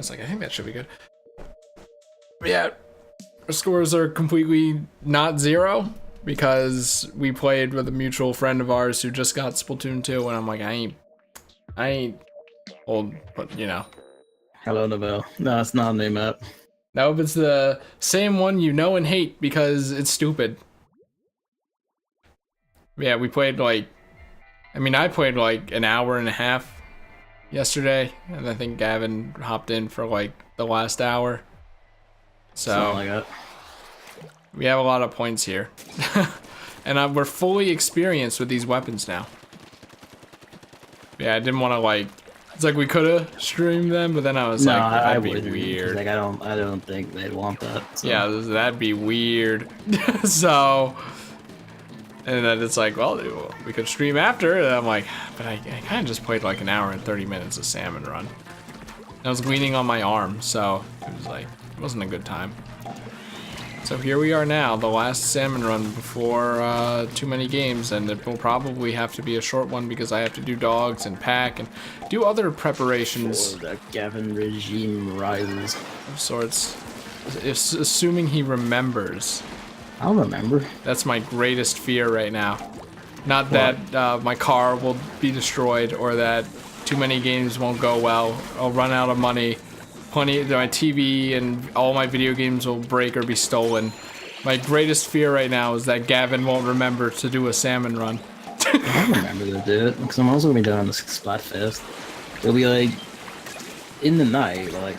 was like, I think that should be good. But yeah, our scores are completely not 0 because we played with a mutual friend of ours who just got Splatoon 2, and I'm like, I ain't old, but you know. Hello, Novell. No, it's not a new map. No, it's the same one you know and hate because it's stupid. Yeah, we played like, I played like an hour and a half yesterday, and I think Gavin hopped in for like the last hour. So Something like that. we have a lot of points here. And we're fully experienced with these weapons now. Yeah, I didn't want to like, it's like we could have streamed them, but then I was No, like, I that'd be wouldn't. weird. Like, I don't think they'd want that. So. Yeah, that'd be weird. So, and then it's like, well, we could stream after. And I'm like, but I kind of just played like an hour and 30 minutes of Salmon run. I was leaning on my arm, so it was like, it wasn't a good time. So here we are now, the last Salmon run before Too Many Games, and it will probably have to be a short one because I have to do dogs and pack and do other preparations. Before the Gavin regime rises. Of sorts. Assuming he remembers. I'll remember. That's my greatest fear right now. Not that my car will be destroyed or that Too Many Games won't go well. I'll run out of money. My TV and all my video games will break or be stolen. My greatest fear right now is that Gavin won't remember to do a Salmon run. I remember to do it because I'm also gonna be doing this Splatfest. It'll be like in the night, like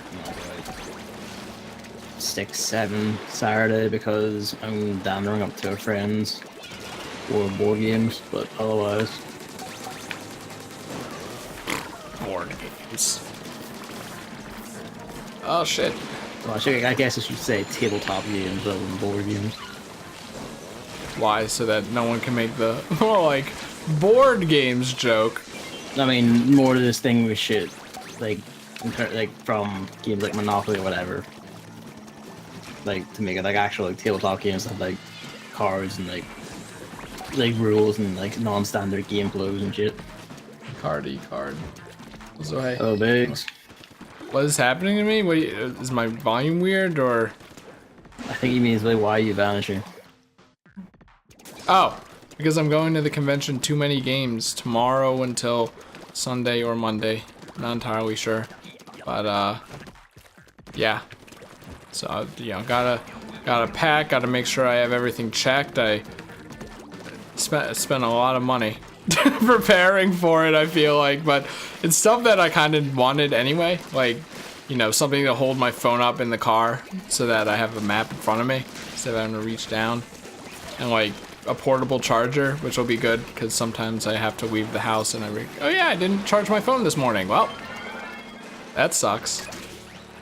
6, 7 Saturday because I'm dandering up to a friend's for board games, but otherwise. Board games. Oh shit. Well, I guess I should say tabletop games rather than board games. Why? So that no one can make the like board games joke. I mean, more to this thing with shit, like from games like Monopoly or whatever. Like to make it like actual like tabletop games that have like cards and like rules and like non-standard game flows and shit. Card. So hey. Oh, Biggs. What is happening to me? Wait, is my volume weird or? I think he means like, why are you vanishing? Oh, because I'm going to the convention Too Many Games tomorrow until Sunday or Monday. Not entirely sure, but yeah. So you know, gotta pack. Gotta make sure I have everything checked. I spent a lot of money preparing for it, I feel like, but it's stuff that I kind of wanted anyway, like, you know, something to hold my phone up in the car so that I have a map in front of me instead of having to reach down, and like a portable charger, which will be good because sometimes I have to leave the house and oh yeah, I didn't charge my phone this morning. Well, that sucks.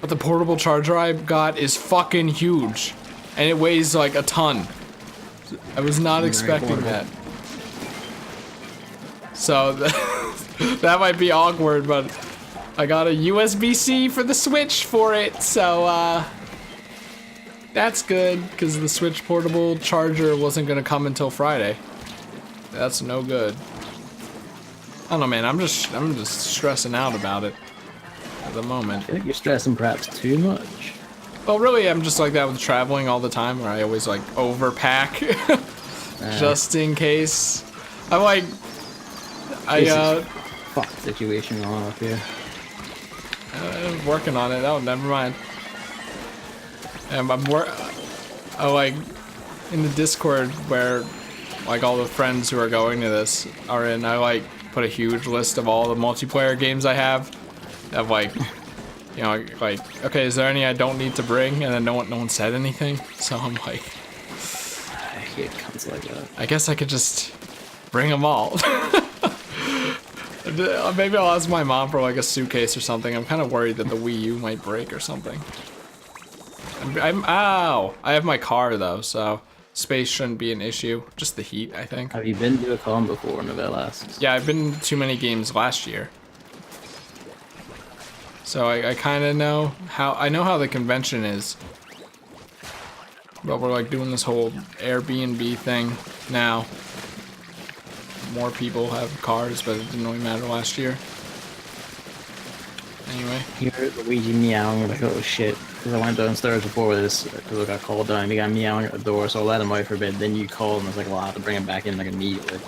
But the portable charger I got is fucking huge and it weighs like a ton. I was not expecting that. So that might be awkward, but I got a USB-C for the Switch for it, so that's good because the Switch portable charger wasn't gonna come until Friday. That's no good. I don't know, man. I'm just stressing out about it at the moment. I think you're stressing perhaps too much. Well, really, I'm just like that with traveling all the time, where I always like overpack just in case. I'm like. Fuck situation going on up here. I'm working on it. Oh, never mind. And I like in the Discord where like all the friends who are going to this are in. I like put a huge list of all the multiplayer games I have. Of like, you know, like okay, is there any I don't need to bring? And then no one said anything. So I'm like, I hate cunts like that. I guess I could just bring them all. Maybe I'll ask my mom for like a suitcase or something. I'm kind of worried that the Wii U might break or something. Ow! I have my car though, so space shouldn't be an issue. Just the heat, I think. Have you been to a con before, Novell asks? Yeah, I've been to Too Many Games last year. So I kind of know how the convention is. But we're like doing this whole Airbnb thing now. More people have cars, but it didn't really matter last year. anyway. You heard Luigi meowing like, oh shit. Because I went downstairs before this, because I got called down. He got meowing at the door, so I let him out for a bit. Then you called, and I was like, well, I have to bring him back in like immediately.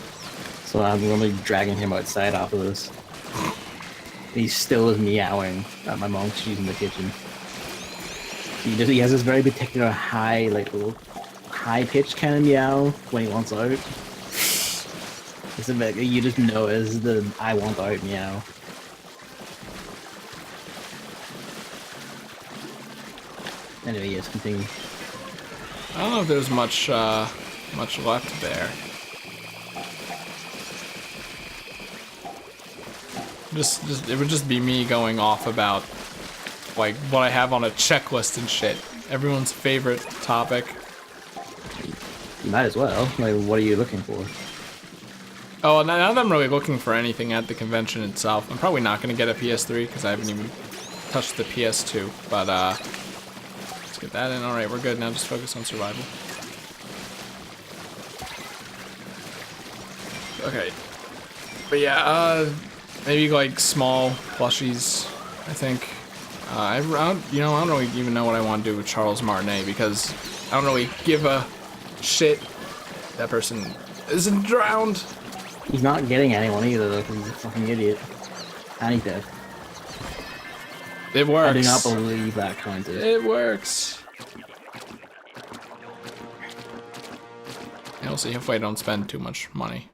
So I'm going to be dragging him outside after this. He still is meowing at my mom. She's in the kitchen. He has this very particular high, like little high-pitched kind of meow when he wants out. It's a bit, you just know it's the I want out meow. Anyway, yes, continue. I don't know if there's much left there. It would just be me going off about like what I have on a checklist and shit. Everyone's favorite topic. You might as well. Like, what are you looking for? Oh, now that I'm really looking for anything at the convention itself, I'm probably not gonna get a PS3 because I haven't even touched the PS2. But let's get that in. All right, we're good now. Just focus on survival. Okay. But yeah, maybe like small plushies, I think. I don't really even know what I want to do with Charles Martinet because I don't really give a shit. That person isn't drowned. He's not getting anyone either, though, because he's a fucking idiot. And he's dead. It works. I do not believe that counted. It works. And we'll see if I don't spend too much money.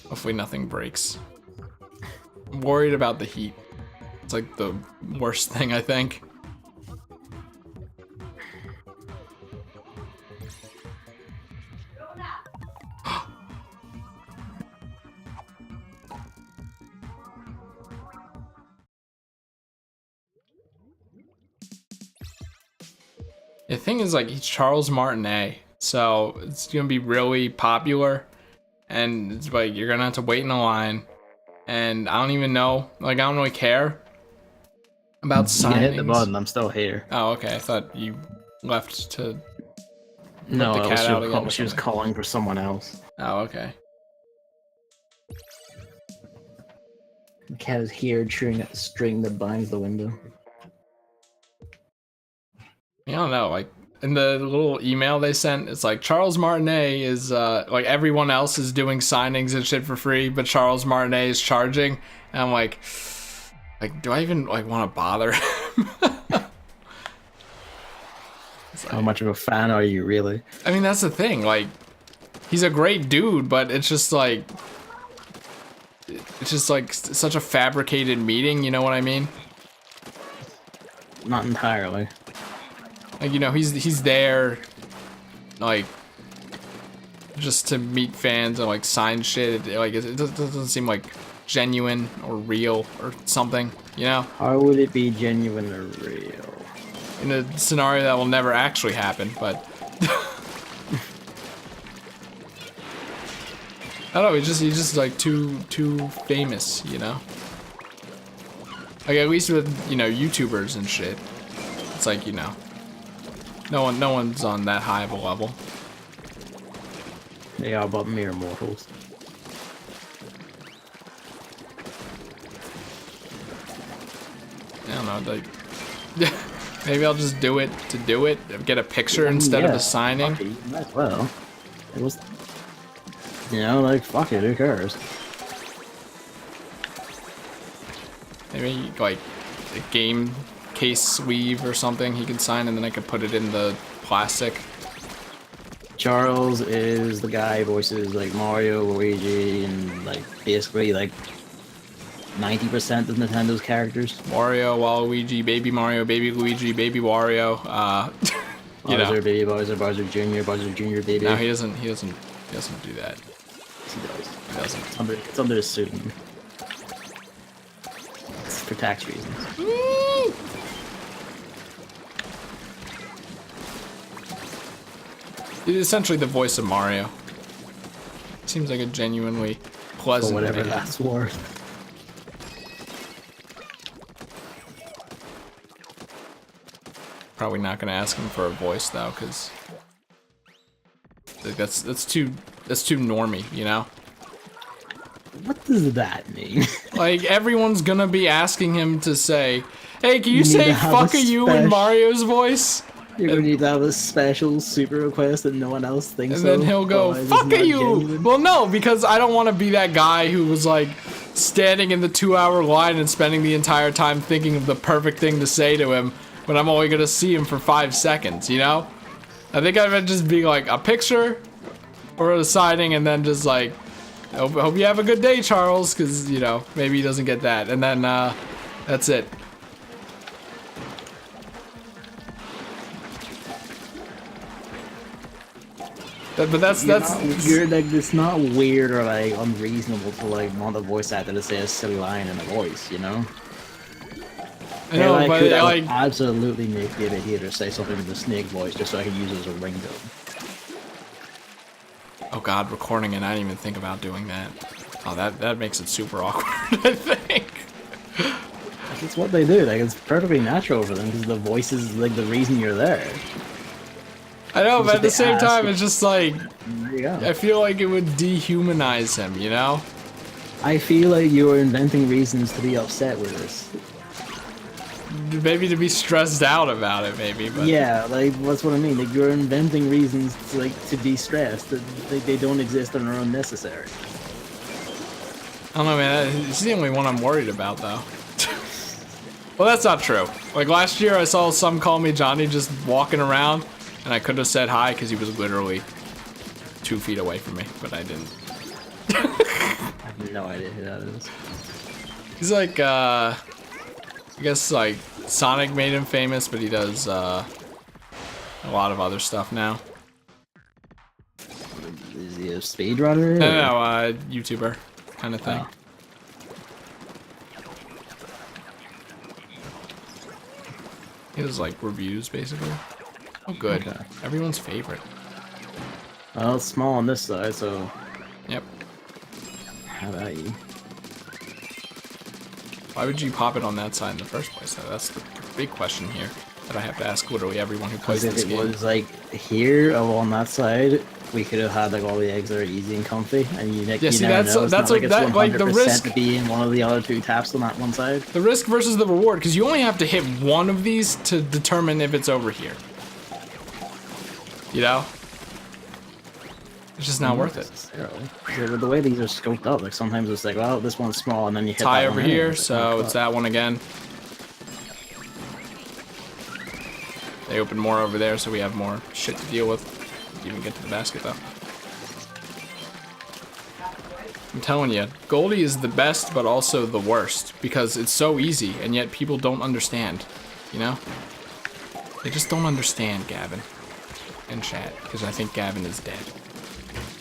Hopefully nothing breaks. I'm worried about the heat. It's like the worst thing, I think. The thing is, like, he's Charles Martinet, so it's gonna be really popular, and it's like you're gonna have to wait in a line, and I don't even know, like, I don't really care about signings. You can hit the button. I'm still here. Oh, okay. I thought you left to. No, the cat out again or she was something. calling for someone else. Oh, okay. The cat is here, chewing at the string that binds the window. I don't know, like in the little email they sent, it's like Charles Martinet is like everyone else is doing signings and shit for free, but Charles Martinet is charging, and I'm like do I even like want to bother him? How much of a fan are you, really? I mean, that's the thing, like he's a great dude, but it's just like such a fabricated meeting, you know what I mean? Not entirely. Like, you know, he's there, like, just to meet fans and, like, sign shit. Like, it doesn't seem, like, genuine or real or something, you know? How would it be genuine or real? In a scenario that will never actually happen, but... I don't know, he's just, like, too famous, you know? Like, at least with, you know, YouTubers and shit. It's like, you know... No one's on that high of a level. They are but mere mortals. I don't know, like... Maybe I'll just do it to do it. Get a picture instead of a signing. You might as well. It was... You know, like, fuck it, who cares? Maybe, like, a game case sleeve or something he can sign, and then I could put it in the plastic. Charles is the guy who voices like Mario, Luigi, and like basically like 90% of Nintendo's characters. Wario, Waluigi, Baby Mario, Baby Luigi, Baby Wario. You Bowser, know. Baby Bowser, Bowser Jr., Baby. No, he doesn't do that. Yes, he does. He doesn't. It's under his pseudonym. It's for tax reasons. It's essentially the voice of Mario. Seems like a genuinely pleasant. For whatever man. that's worth. Probably not gonna ask him for a voice though, because like that's too That's too normy, you know? What does that mean? Like, everyone's gonna be asking him to say, hey, can you need say to have fuck a a you in Mario's voice? You're gonna need to have a special super request that no one else thinks And of. then he'll go, otherwise it's fuck not a you! genuine. Well, no, because I don't want to be that guy who was like standing in the 2-hour line and spending the entire time thinking of the perfect thing to say to him when I'm only gonna see him for 5 seconds, you know? I think I would just be like a picture or a signing and then just like, hope you have a good day, Charles, because, you know, maybe he doesn't get that. And then, that's it. But that's you're like, it's not weird or like unreasonable to like want a voice actor to say a silly line in a voice, you know? I know, I but could like absolutely make the hater say something in the snake voice just so I can use it as a ringtone. oh god, recording it, I didn't even think about doing that. Oh, that makes it super awkward, I think. That's what they do, like it's perfectly natural for them because the voice is like the reason you're there. I know, but at the same time, it's just like, there you go. I feel like it would dehumanize him, you know? I feel like you're inventing reasons to be upset with this. Maybe to be stressed out about it, maybe, but... Yeah, like, that's what I mean. Like, you're inventing reasons to, like, to be stressed. That they don't exist and are unnecessary. I don't know, man. It's the only one I'm worried about, though. Well, that's not true. Like, last year I saw some call me Johnny just walking around, and I could have said hi because he was literally 2 feet away from me, but I didn't. I have no idea who that is. He's like, I guess, like, Sonic made him famous, but he does, a lot of other stuff now. Is he a speedrunner? No, YouTuber kind of thing. Oh. He does, like, reviews, basically. Oh, good. Okay. Everyone's favorite. Well, it's small on this side, so... Yep. How about you? Why would you pop it on that side in the first place? That's the big question here that I have to ask literally everyone who plays Because this if it game. was, like, here or on that side, we could have had, like, all the eggs that are easy and comfy, and you, Yeah, see, never that's know. It's like not like, that, it's like the 100% risk. to be in one of the other 2 taps on that one side. The risk versus the reward, because you only have to hit one of these to determine if it's over here. You know? It's just not worth it. Yeah, the way these are scoped up, like sometimes it's like, well, this one's small, and then you hit Tie that over one here, it's so it's that one again. They open more over there, so we have more shit to deal with. Didn't even get to the basket, though. I'm telling you, Goldie is the best, but also the worst, because it's so easy, and yet people don't understand, you know? They just don't understand, Gavin. In chat, because I think Gavin is dead.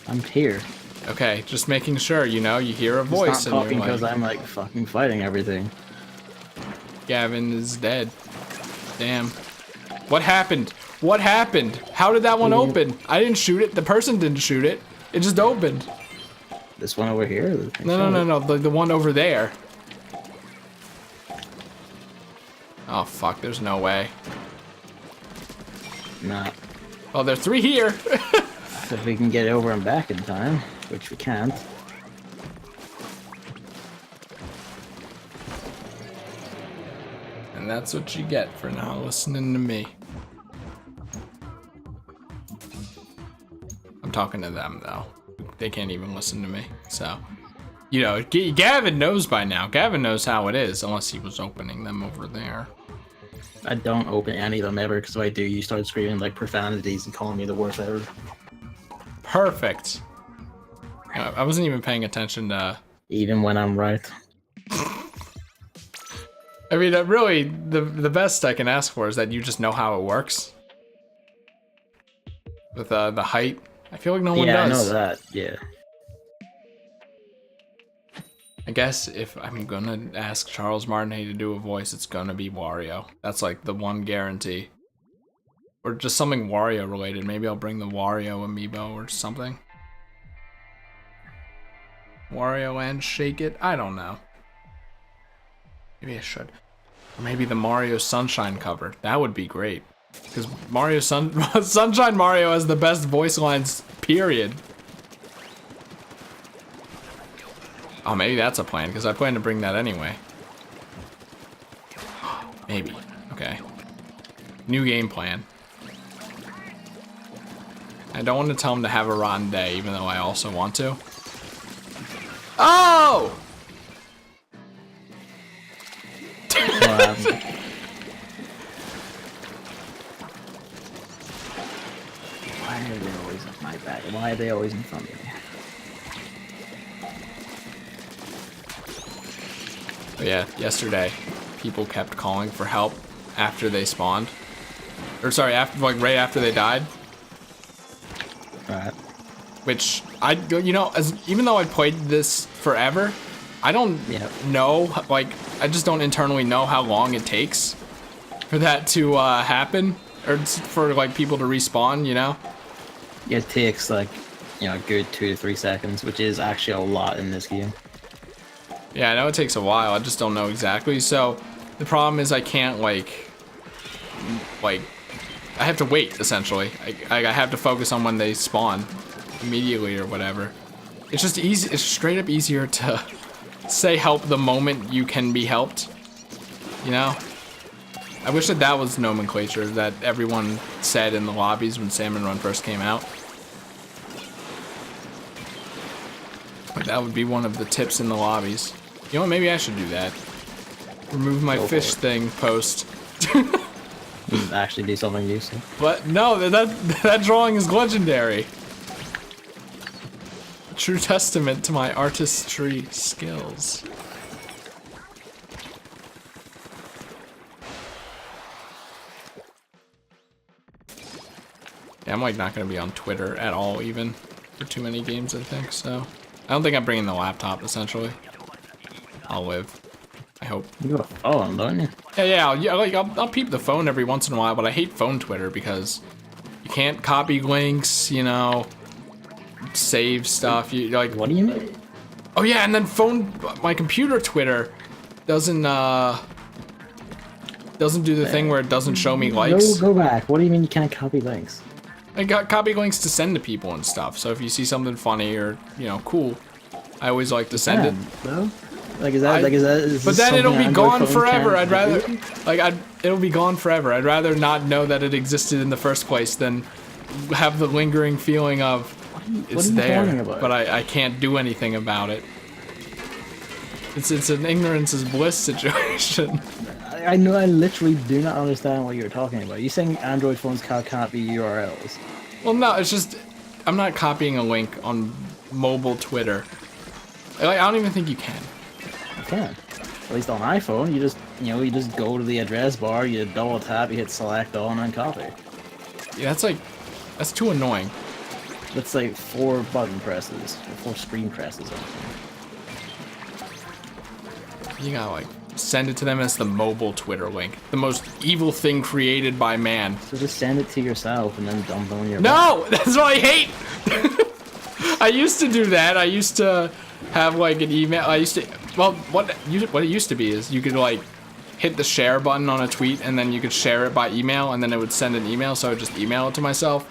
I'm here. Okay, just making sure, you know, you hear a voice It's not talking and you're because like, I'm like fucking fighting everything. Gavin is dead. Damn. What happened? What happened? How did that one open? I didn't shoot it. The person didn't shoot it. It just opened. This one over here? No. The one over there. Oh, fuck. There's no way. Nah. Oh, there are 3 here. If we can get over and back in time, which we can't. And that's what you get for not listening to me. I'm talking to them, though. They can't even listen to me, so... You know, Gavin knows by now. Gavin knows how it is, unless he was opening them over there. I don't open any of them ever, because if I do, you start screaming like profanities and calling me the worst ever. Perfect. I wasn't even paying attention to... Even when I'm right. I mean, really, the best I can ask for is that you just know how it works. With the height. I feel like no one does. Yeah, I know that, yeah. I guess if I'm gonna ask Charles Martinet to do a voice, it's gonna be Wario. That's like the one guarantee. Or just something Wario related. Maybe I'll bring the Wario amiibo or something. Wario and Shake It? I don't know. Maybe I should. Or maybe the Mario Sunshine cover. That would be great. Because Mario Sunshine Mario has the best voice lines, period. Oh, maybe that's a plan, because I plan to bring that anyway. Maybe. Okay. New game plan. I don't want to tell him to have a rotten day, even though I also want to. Oh! Why are they always at my back? Why are they always in front of me? But yeah, yesterday, people kept calling for help after they spawned. Or sorry, after, like right after they died. Right. Which you know, even though I played this forever, I don't know, like, I just don't internally know how long it takes for that to happen, or for like people to respawn, you know? It takes like, you know, a good 2 to 3 seconds, which is actually a lot in this game. Yeah, I know it takes a while, I just don't know exactly. So the problem is I can't like I have to wait, essentially. I have to focus on when they spawn immediately or whatever. It's just easy, it's straight up easier to say help the moment you can be helped, you know? I wish that that was nomenclature that everyone said in the lobbies when Salmon Run first came out. Like, that would be one of the tips in the lobbies. You know what, maybe I should do that. Remove my fish thing post. Actually do something useful. But no, that drawing is legendary. True testament to my artistry skills. Yeah, I'm like not gonna be on Twitter at all, even for too many games, I think. So I don't think I'm bringing the laptop. Essentially, I'll live. I hope. You got a phone, don't you? Yeah. I'll peep the phone every once in a while, but I hate phone Twitter because you can't copy links. You know, save stuff. You like. What do you mean? Oh yeah, and then my computer Twitter doesn't do the thing where it doesn't show me likes. Go back. What do you mean you can't copy links? I got copy links to send to people and stuff. So if you see something funny or, you know, cool, I always like to send it. No? Like is that but then it'll be gone forever. I'd rather it'll be gone forever. I'd rather not know that it existed in the first place than have the lingering feeling of it's there, but I can't do anything about it. It's an ignorance is bliss situation. I know, I literally do not understand what you're talking about. You're saying Android phones can't copy URLs. Well, no, it's just I'm not copying a link on mobile Twitter. I don't even think you can. You can. At least on iPhone, you just go to the address bar, you double tap, you hit select all, and then copy. Yeah, that's too annoying. That's like 4 button presses, or 4 screen presses. You gotta like send it to them as the mobile Twitter link. The most evil thing created by man. So just send it to yourself and then dump it on your No! That's what I hate! I used to do that. I used to have like an email. Well, what it used to be is you could like hit the share button on a tweet and then you could share it by email and then it would send an email, so I would just email it to myself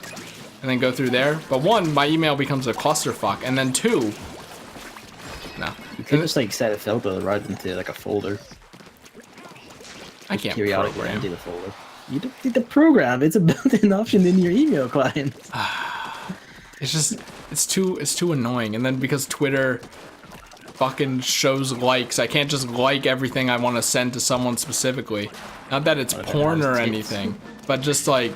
and then go through there. But 1, my email becomes a clusterfuck, and then 2, no. You could just like set a filter right into like a folder. I can't periodically program. empty the folder. You don't need the program. It's a built-in option in your email client. It's too annoying. And then because Twitter fucking shows likes, I can't just like everything I want to send to someone specifically. Not that it's porn or anything, but just like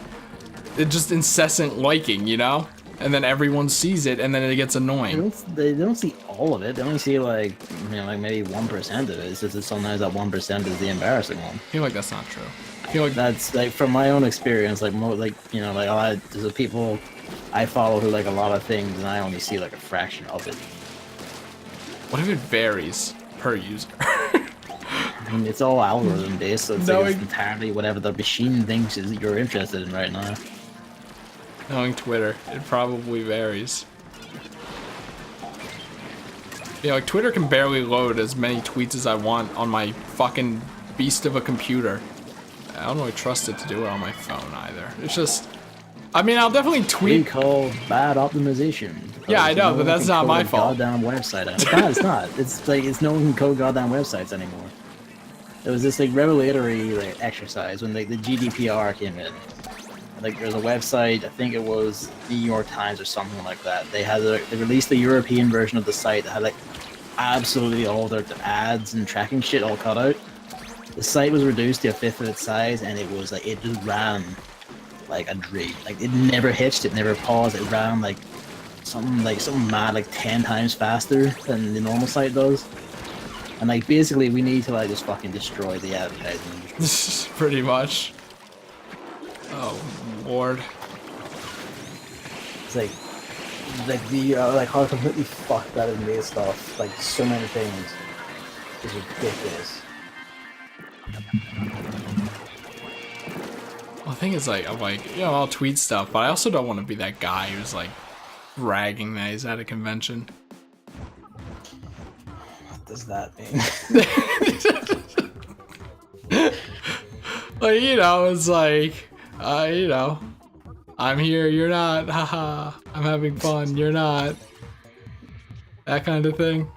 it's just incessant liking, you know? And then everyone sees it, and then it gets annoying. They don't see all of it. They only see like, you know, like maybe 1% of it. It's just that sometimes that 1% is the embarrassing one. I feel like that's not true. I feel like that's like from my own experience. Like you know, like there's the people I follow who like a lot of things, and I only see like a fraction of it. What if it varies per user? I mean, it's all algorithm based, so it's entirely whatever the machine thinks is you're interested in right now. Knowing Twitter, it probably varies. Yeah, like Twitter can barely load as many tweets as I want on my fucking beast of a computer. I don't really trust it to do it on my phone either. It's just, I mean, I'll definitely We tweet. call bad optimization. Yeah, I know, No but one that's can not code my a fault. Goddamn website. It's not. It's not. It's like no one can code goddamn websites anymore. There was this like revelatory like exercise when like the GDPR came in. Like there's a website, I think it was New York Times or something like that. They released the European version of the site that had like absolutely all their ads and tracking shit all cut out. The site was reduced to a fifth of its size, and it was like it just ran like a dream. Like it never hitched, it never paused. It ran like something mad, like 10 times faster than the normal site does. And like basically, we need to like just fucking destroy the advertising industry. Pretty much. Oh, Lord. It's like the like how completely fucked that is made stuff. Like so many things is ridiculous. Well, the thing is, like, I'm like, you know, I'll tweet stuff, but I also don't want to be that guy who's like bragging that he's at a convention. What does that mean? Like, you know, it's like, you know, I'm here, you're not, haha, I'm having fun, you're not. That kind of thing.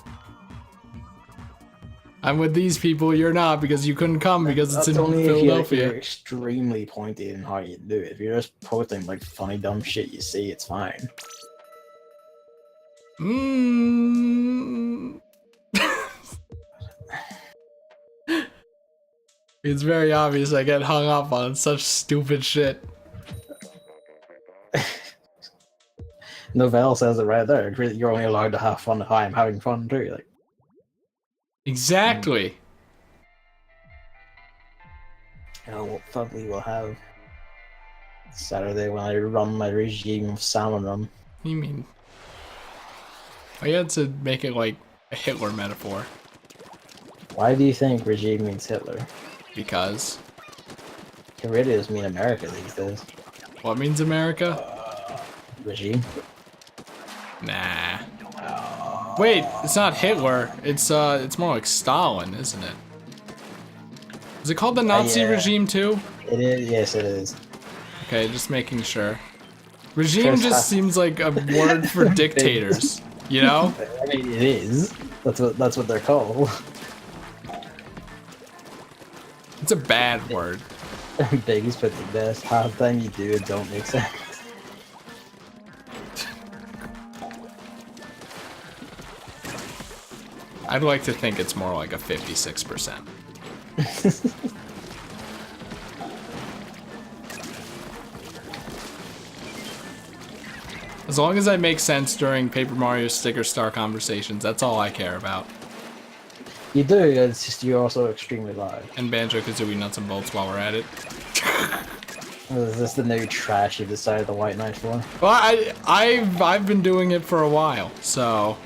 I'm with these people, you're not, because you couldn't come because it's in only Philadelphia. If you're extremely pointed in how you do it. If you're just posting like funny dumb shit you see, it's fine. It's very obvious I get hung up on such stupid shit. Novell says it right there. You're only allowed to have fun if I'm having fun too. Like Exactly. you know what fun we will have Saturday when I run my regime of Salmon run. What do you mean? I had to make it like a Hitler metaphor. Why do you think regime means Hitler? Because It really does mean America these days. what means America? Regime. Nah. Wait, it's not Hitler. It's more like Stalin, isn't it? Is it called the Nazi yeah. regime too? It is. Yes, it is. Okay, just making sure. Regime Chris, just seems like a word for dictators, you know? I mean, it is. That's what they're called. It's a bad word. Biggest put the best. Half the time you do it don't make sense. I'd like to think it's more like a 56%. As long as I make sense during Paper Mario Sticker Star conversations, that's all I care about. You do, it's just you're also extremely loud. And Banjo-Kazooie Nuts and Bolts while we're at it. Is this the new trash you decided the White Knight for? Well, I've been doing it for a while, so...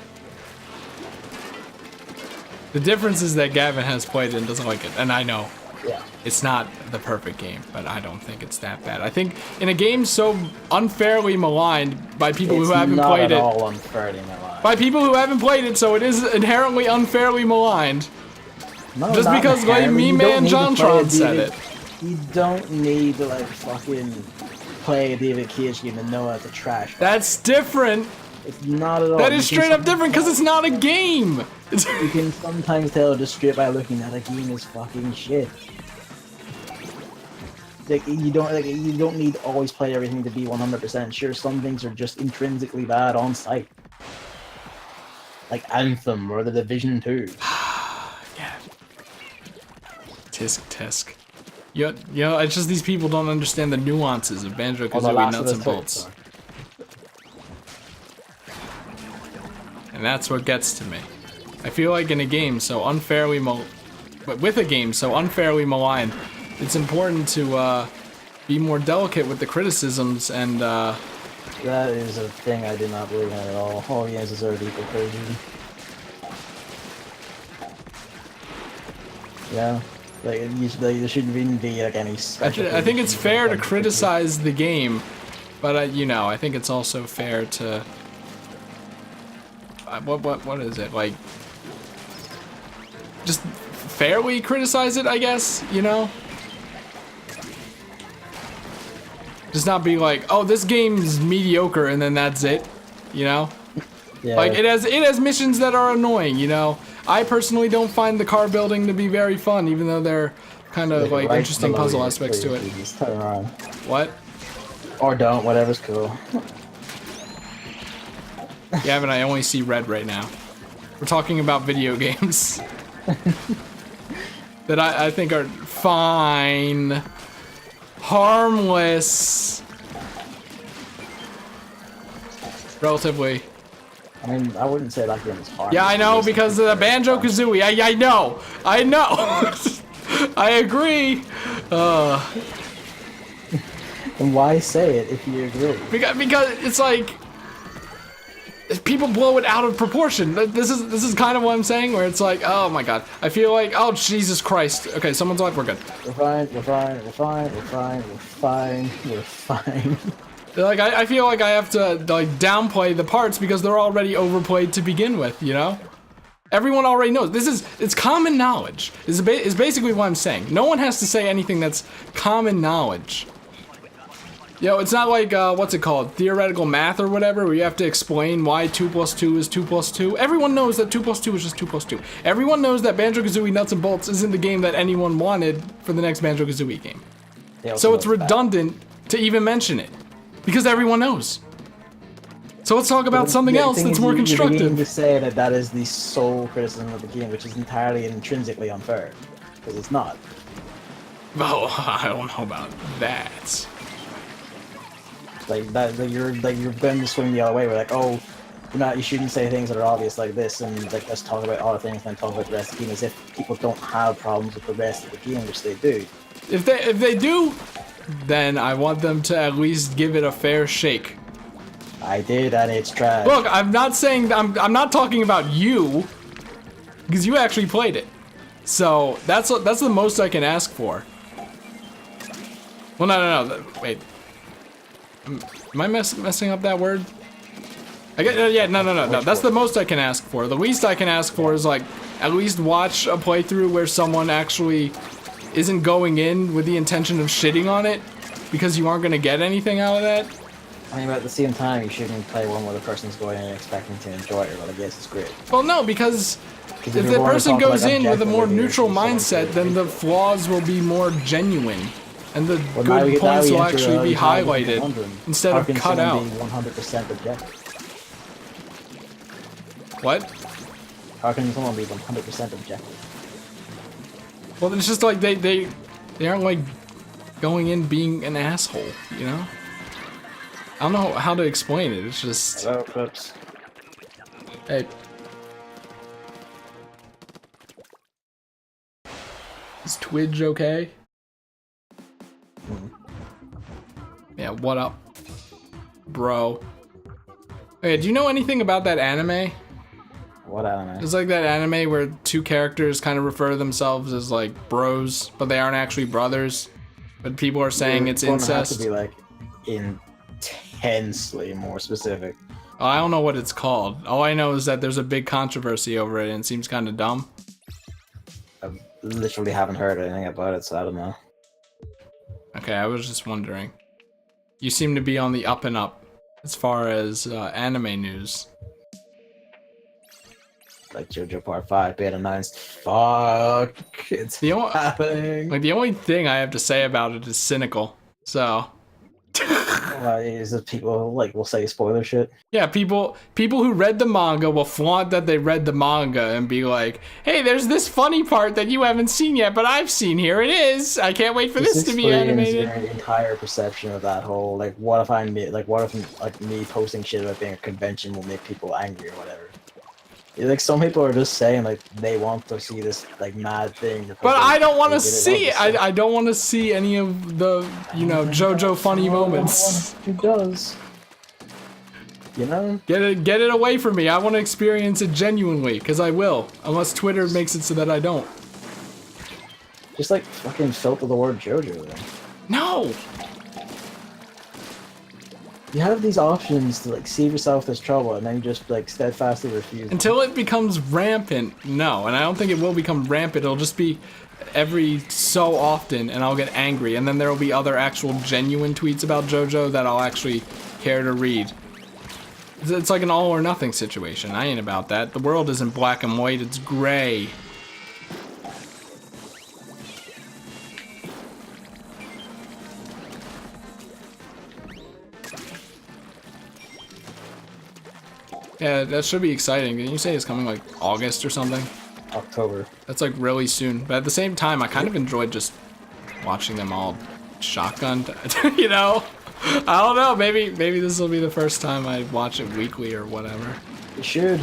The difference is that Gavin has played it and doesn't like it, and I know. Yeah. It's not the perfect game, but I don't think it's that bad. I think in a game so unfairly maligned by people who haven't played it... It's not at all unfairly maligned. By people who haven't played it, so it is inherently unfairly maligned. No, Just not because like inherently. me You don't man need to play JonTron a said David- it. You don't need to like fucking play a David Cage game and know it's a trash. That's different. It's not at all. That is straight up different because it's not a game. You can sometimes tell just straight by looking at a game is fucking shit. Like you don't need to always play everything to be 100% sure. Some things are just intrinsically bad on site. Like Anthem or The Division 2. Yeah. Tisk. You know, it's just these people don't understand the nuances of Banjo-Kazooie Nuts and Bolts. And that's what gets to me. I feel like in a game so unfairly with a game so unfairly maligned, it's important to be more delicate with the criticisms and That is a thing I do not believe in at all. All games deserve equal criticism. Yeah. Like, there shouldn't even be like any special. I think it's fair to criticize the game, but you know, I think it's also fair to what is it, like just fairly criticize it, I guess, you know? Just not be like, oh, this game's mediocre, and then that's it. You know? Yeah. Like, it has missions that are annoying, you know? I personally don't find the car building to be very fun, even though they're kind of, like, right interesting below puzzle you, aspects to it. please, just turn around. What? Or don't, whatever's cool. Gavin, I only see red right now. We're talking about video games. That I think are fine. Harmless. Relatively. I mean, I wouldn't say that game is hard. Yeah, I know, because of the Banjo-Kazooie. I know. I know. I agree. And why say it if you agree? Because it's like people blow it out of proportion. This is kind of what I'm saying, where it's like, oh my god, I feel like, oh Jesus Christ. Okay, someone's like, we're good. We're fine. We're fine. We're fine. We're fine. We're fine. We're fine. Like I feel like I have to like downplay the parts because they're already overplayed to begin with, you know? Everyone already knows. It's common knowledge. Is basically what I'm saying. No one has to say anything that's common knowledge. You know, it's not like, what's it called? Theoretical math or whatever, where you have to explain why 2 + 2 is 2 + 2. Everyone knows that 2 + 2 is just 2 + 2. Everyone knows that Banjo-Kazooie Nuts and Bolts isn't the game that anyone wanted for the next Banjo-Kazooie game. So it's redundant to even mention it. Because everyone knows. So let's talk about something else that's more constructive. You're beginning to say that that is the sole criticism of the game, which is entirely and intrinsically unfair. Because it's not. Oh, I don't know about that. Like that, you're going to swing the other way. We're like, oh, you shouldn't say things that are obvious like this, and like let's talk about other things and then talk about the rest of the game as if people don't have problems with the rest of the game, which they do. If they do, then I want them to at least give it a fair shake. I did, and it's trash. Look, I'm not saying I'm not talking about you, because you actually played it. So that's the most I can ask for. Well, no. Wait. Am I messing up that word? I get, yeah, no. That's the most I can ask for. The least I can ask for is like at least watch a playthrough where someone actually isn't going in with the intention of shitting on it because you aren't gonna get anything out of that. I mean, but at the same time, you shouldn't play one where the person's going in expecting to enjoy it, but I guess it's great. Well, no, because if the person goes in with a more neutral mindset, then the flaws will be more genuine. And the good points will actually be highlighted instead of cut out. How can someone be 100% objective? What? How can someone be 100% objective? Well, it's just like they aren't like going in being an asshole, you know? I don't know how to explain it. It's just. Hello, Clips. Hey. Is Twidge okay? Yeah, what up, bro? Okay, do you know anything about that anime? What anime? It's like that anime where two characters kind of refer to themselves as like bros, but they aren't actually brothers. But people are saying it's incest. Have to be like intensely more specific. Oh, I don't know what it's called. All I know is that there's a big controversy over it and it seems kind of dumb. I literally haven't heard anything about it, so I don't know. Okay, I was just wondering. You seem to be on the up and up as far as anime news. Like JoJo Part 5 being announced. Fuck, it's happening. Like the only thing I have to say about it is cynical. So. Is that people like will say spoiler shit? Yeah, people who read the manga will flaunt that they read the manga and be like, "Hey, there's this funny part that you haven't seen yet, but I've seen. Here it is. I can't wait for this to be animated." Your entire perception of that whole like, what if me posting shit about being a convention will make people angry or whatever. Like some people are just saying like they want to see this like mad thing. But I don't want to see it. I don't want to see any of the JoJo funny moments. Who does? You know? Get it away from me. I want to experience it genuinely, because I will, unless Twitter makes it so that I don't. Just like fucking filter the word JoJo then. No. You have these options to like save yourself this trouble, and then you just like steadfastly refuse. Until it becomes rampant, no. And I don't think it will become rampant. It'll just be every so often, and I'll get angry. And then there will be other actual genuine tweets about JoJo that I'll actually care to read. It's like an all or nothing situation. I ain't about that. The world isn't black and white, it's gray. Yeah, that should be exciting. Didn't you say it's coming like August or something? October. That's like really soon. But at the same time, I kind of enjoyed just watching them all shotgunned. You know? I don't know. Maybe this will be the first time I watch it weekly or whatever. You should.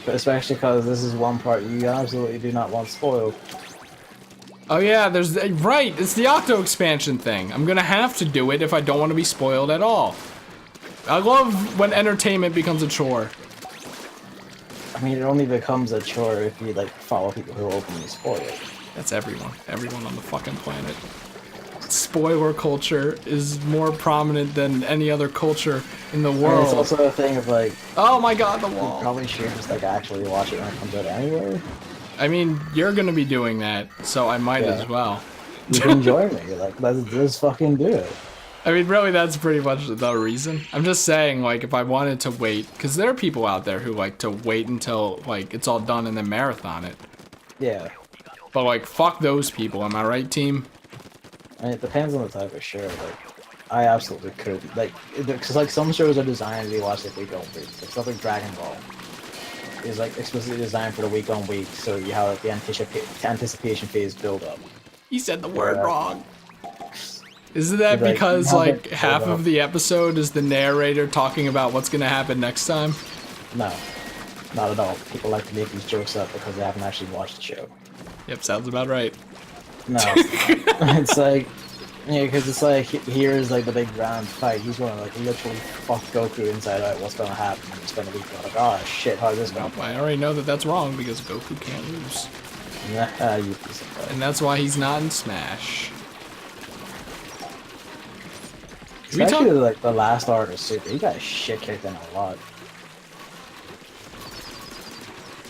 But especially because this is one part you absolutely do not want spoiled. Oh yeah, there's... Right! It's the Octo expansion thing. I'm gonna have to do it if I don't want to be spoiled at all. I love when entertainment becomes a chore. I mean, it only becomes a chore if you, like, follow people who openly spoil it. That's everyone. Everyone on the fucking planet. Spoiler culture is more prominent than any other culture in the world. And it's also a thing of, like... Oh my god, the You wall! probably should just, like, actually watch it when it comes out anyway. I mean, you're gonna be doing that, so I might as well. You can join me. Like, let's just fucking do it. I mean, really, that's pretty much the reason. I'm just saying, like, if I wanted to wait, because there are people out there who like to wait until, like, it's all done and then marathon it. Yeah. But, like, fuck those people, am I right, team? I mean, it depends on the type of show. Like, I absolutely could. Like, because, like, some shows are designed to be watched like week on week. Like, stuff like Dragon Ball is, like, explicitly designed for the week on week, so you have, like, the anticipation phase build up. He said the word wrong. Isn't that because, like, half of the episode is the narrator talking about what's gonna happen next time? No, not at all. People like to make these jokes up because they haven't actually watched the show. Yep, sounds about right. No, it's not. It's like, yeah, because it's like, here's like the big grand fight. He's going to like literally fuck Goku inside out. What's going to happen? And spend a week like, oh shit, how's this going? I already know that that's wrong because Goku can't lose. Nah, you piece of fuck. And that's why he's not in Smash. Especially like the last arc of Super, he got shit kicked in a lot.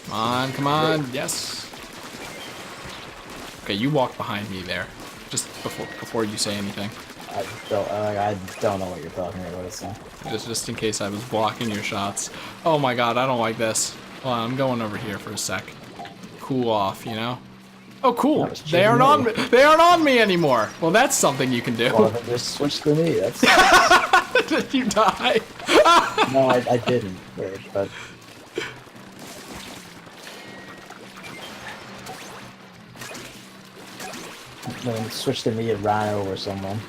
Come on, yes. Okay, you walk behind me there, just before you say anything. I don't know what you're talking about. So. Just in case I was blocking your shots. Oh my god, I don't like this. Hold on, I'm going over here for a sec. Cool off, you know. Oh, cool. They aren't on me. They aren't on me anymore. Well, that's something you can do. Well, then just switch to me. That's. Did you die? No, I didn't. Weird, but. Then switch to me and ran over someone.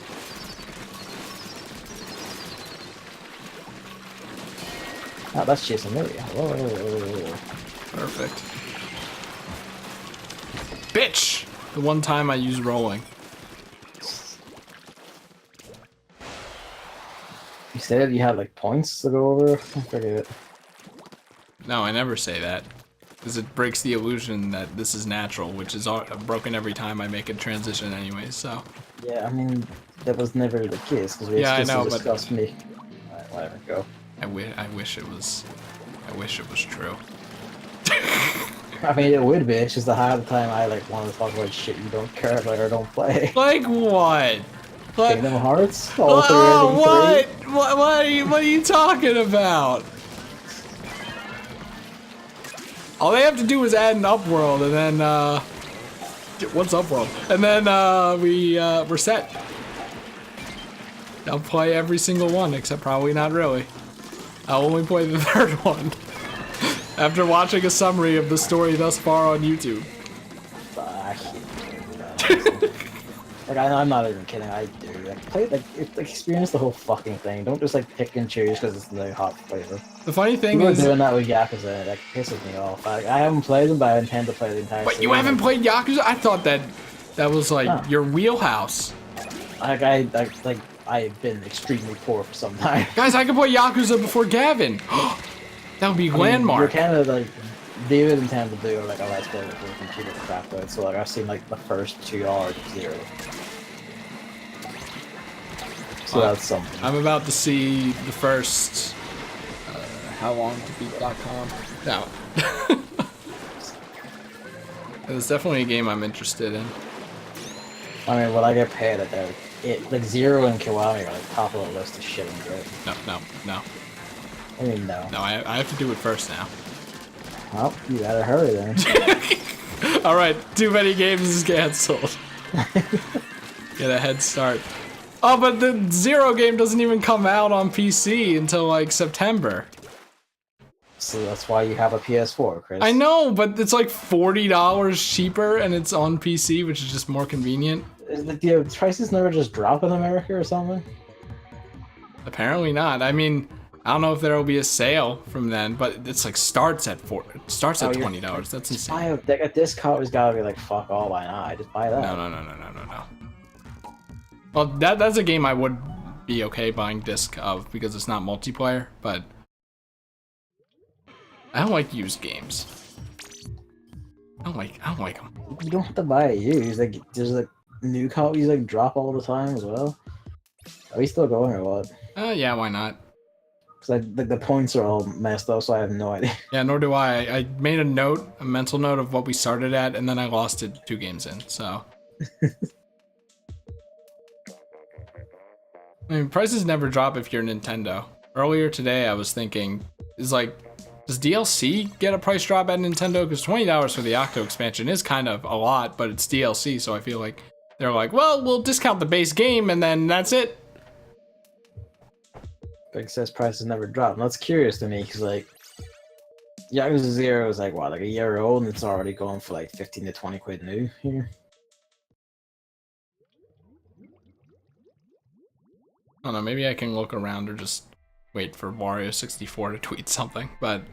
Oh, that's chasing me. Whoa. Perfect. Bitch! The one time I use rolling. You said you had like points to go over? I forget it. No, I never say that. Because it breaks the illusion that this is natural, which is broken every time I make a transition anyway, so. Yeah, I mean, that was never the case, because we discussed me. Alright, whatever, go. I wish it was true. I mean, it would be, it's just the half the time I like want to talk about shit you don't care about or don't play. Like what? Kingdom Hearts? Oh, what? What are you talking about? All they have to do is add an Upworld, and then, what's Upworld? And then, we're set. I'll play every single one, except probably not really. I'll only play the third one. After watching a summary of the story thus far on YouTube. Like, I'm not even kidding, I do. Like, play, like, experience the whole fucking thing. Don't just, like, pick and choose because it's the hot flavor. The funny thing People is... are doing that with Yakuza, it, like, pisses me off. I haven't played them, but I intend to play the entire series. But you haven't played Yakuza? I thought that was, like, your wheelhouse. Like, I've been extremely poor for some time. Guys, I can play Yakuza before Gavin. That would be landmark. You're kind of, like... David intended to do, like, a let's play before the computer crapped out, so, like, I've seen, like, the first 2 hours of Zero. So that's something. I'm about to see the first howlongtobeat.com. No. It's definitely a game I'm interested in. I mean, when I get paid at that, like Zero and Kiwami are like top of the list of shit I'm good. No. I mean, no. No, I have to do it first now. Well, you gotta hurry then. Alright, Too Many Games is cancelled. Get a head start. Oh, but the Zero game doesn't even come out on PC until like September. So that's why you have a PS4, Chris. I know, but it's like $40 cheaper and it's on PC, which is just more convenient. Is the prices never just drop in America or something? Apparently not. I mean, I don't know if there will be a sale from then, but it's like starts at $20. That's insane. A disc has gotta be like fuck all by now. I just buy that. No. Well, that's a game I would be okay buying disc of because it's not multiplayer, but I don't like used games. I don't like them. You don't have to buy it used. Like there's like new copies like drop all the time as well. Are we still going or what? Yeah, why not? Because the points are all messed up, so I have no idea. Yeah, nor do I. I made a mental note of what we started at, and then I lost it 2 games in, so. I mean, prices never drop if you're Nintendo. Earlier today, I was thinking, does DLC get a price drop at Nintendo? Because $20 for the Octo expansion is kind of a lot, but it's DLC, so I feel like they're like, well, we'll discount the base game, and then that's it. Big says prices never drop. And that's curious to me because like Yakuza Zero is like what, like a year old, and it's already going for like 15 to 20 quid new here. I don't know, maybe I can look around or just wait for Wario64 to tweet something, but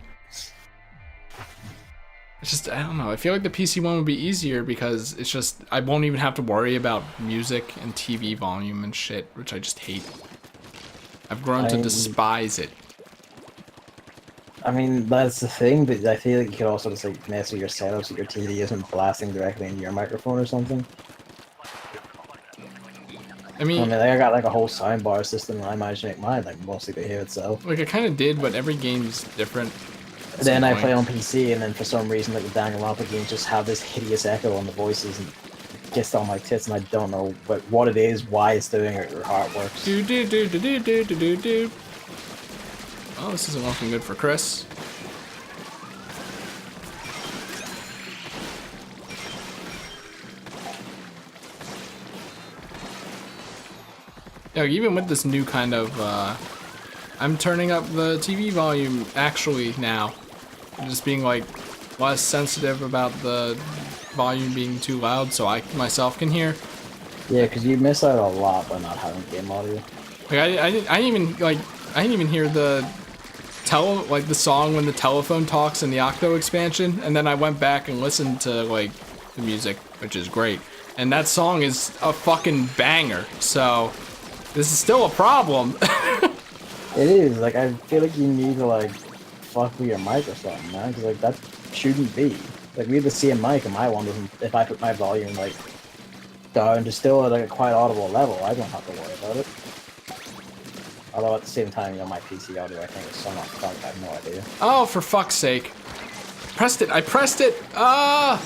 it's just, I don't know, I feel like the PC one would be easier because it's just, I won't even have to worry about music and TV volume and shit, which I just hate. I've grown to despise it. I mean, that's the thing, but I feel like you could also just like mess with your setup so your TV isn't blasting directly into your microphone or something. I mean, I got like a whole soundbar system, and I managed to make mine like mostly to hear itself. Like I kind of did, but every game's different. Then I play on PC, and then for some reason, like the Danganronpa games just have this hideous echo on the voices, and it gets on my tits, and I don't know what it is, why it's doing it, or how it works. Oh, this isn't looking good for Chris. Yeah, even with this new kind of, I'm turning up the TV volume actually now. I'm just being like less sensitive about the volume being too loud so I myself can hear. Yeah, because you miss out a lot by not having game audio. Like I didn't even hear the the song when the telephone talks in the Octo expansion, and then I went back and listened to like the music, which is great. And that song is a fucking banger. So this is still a problem. It is, like, I feel like you need to, like, fuck with your mic or something, man, because, like, that shouldn't be. Like, we have the same mic, and my one doesn't, if I put my volume, like, down to still at, like, a quite audible level, I don't have to worry about it. Although, at the same time, you know, my PC audio, I think, is somewhat fucked, I have no idea. Oh, for fuck's sake. Pressed it, I pressed it! Ah!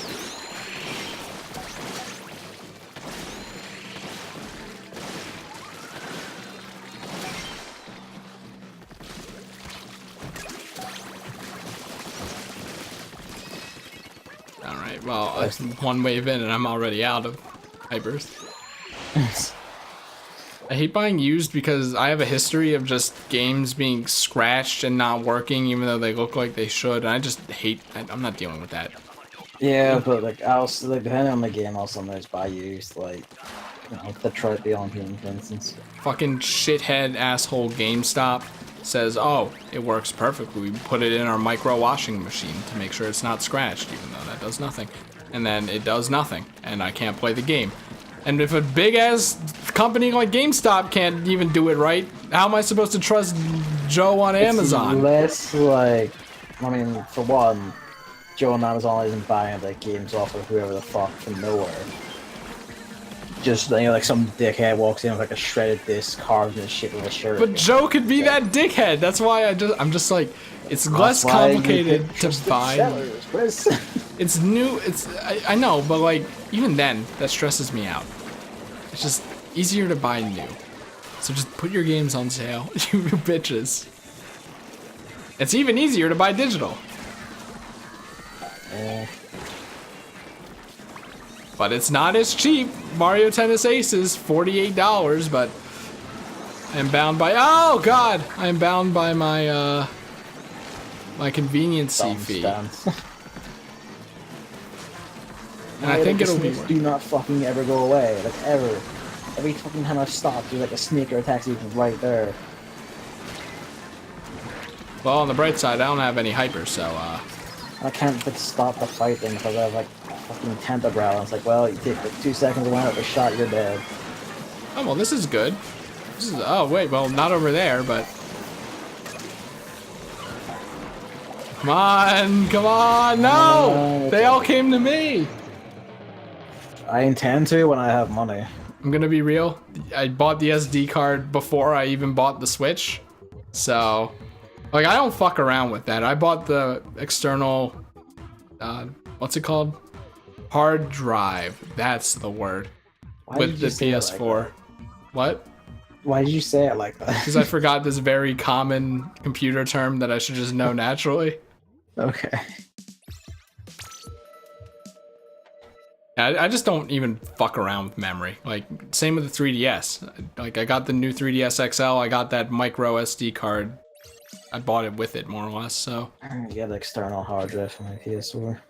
Alright, well, it's one wave in and I'm already out of hypers. I hate buying used because I have a history of just games being scratched and not working even though they look like they should, and I just hate, I'm not dealing with that. Yeah, but like, also, like, depending on the game, I'll sometimes buy used, like, you know, Detroit Beyond Human, for instance. Fucking shithead asshole GameStop says, oh, it works perfectly. We put it in our micro washing machine to make sure it's not scratched, even though that does nothing. And then it does nothing, and I can't play the game. And if a big-ass company like GameStop can't even do it right, how am I supposed to trust Joe on Amazon? It's less like, I mean, for one, Joe on Amazon isn't buying like games off of whoever the fuck from nowhere. just like some dickhead walks in with like a shredded disc carved in his shit with a shirt. But Joe could be that dickhead. That's why I'm just like, it's less complicated to find. It's new. I know, but like even then, that stresses me out. It's just easier to buy new. So just put your games on sale, you bitches. It's even easier to buy digital. But it's not as cheap. Mario Tennis Ace is $48, but I am bound by, oh god, I am bound by my my convenience fee. And I think it'll be do not fucking ever go away, like ever. Every fucking time I've stopped, there's like a sneaker attack right there. Well, on the bright side, I don't have any hyper, so I can't like stop the fight thing because I have like fucking Tentacruel. And it's like, well, you take like 2 seconds to line up a shot, you're dead. Oh well, this is good. This is, oh wait, well not over there, but come on, no! They all came to me. I intend to when I have money. I'm gonna be real. I bought the SD card before I even bought the Switch, so like I don't fuck around with that. I bought the external, what's it called? Hard drive. That's the word. With the PS4. Like what? Why did you say it like that? Because I forgot this very common computer term that I should just know naturally. Okay. I just don't even fuck around with memory. Like, same with the 3DS. Like, I got the new 3DS XL. I got that micro SD card. I bought it with it, more or less, so. You have the external hard drive for my PS4.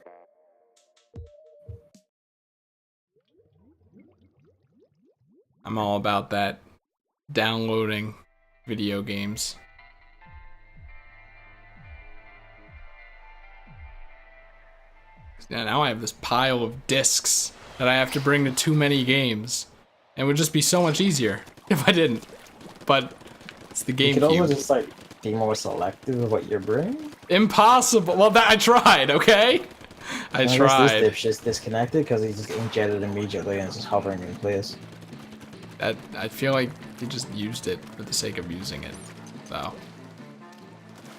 I'm all about that downloading video games. Now I have this pile of discs that I have to bring to TooManyGames. And it would just be so much easier if I didn't. But it's the GameCube. You could also just like be more selective of what you're bringing. Impossible. Well, I tried, okay? I tried. This dipshit's disconnected because he just inkjetted immediately and it's just hovering in place. I feel like he just used it for the sake of using it. So.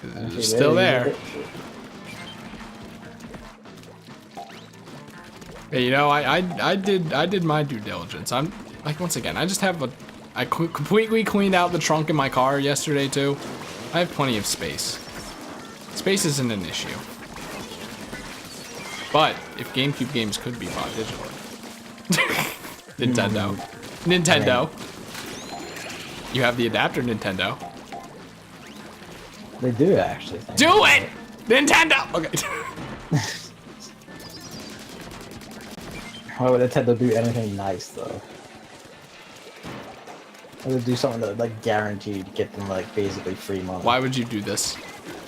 It's still there. Hey, you know, I did my due diligence. I'm like, once again, I just have I completely cleaned out the trunk in my car yesterday too. I have plenty of space. Space isn't an issue. But if GameCube games could be bought digitally. Nintendo. You have the adapter, Nintendo. They do actually. Do it! Nintendo! Okay. Why would Nintendo do anything nice though? They would do something that like guaranteed get them like basically free money. Why would you do this?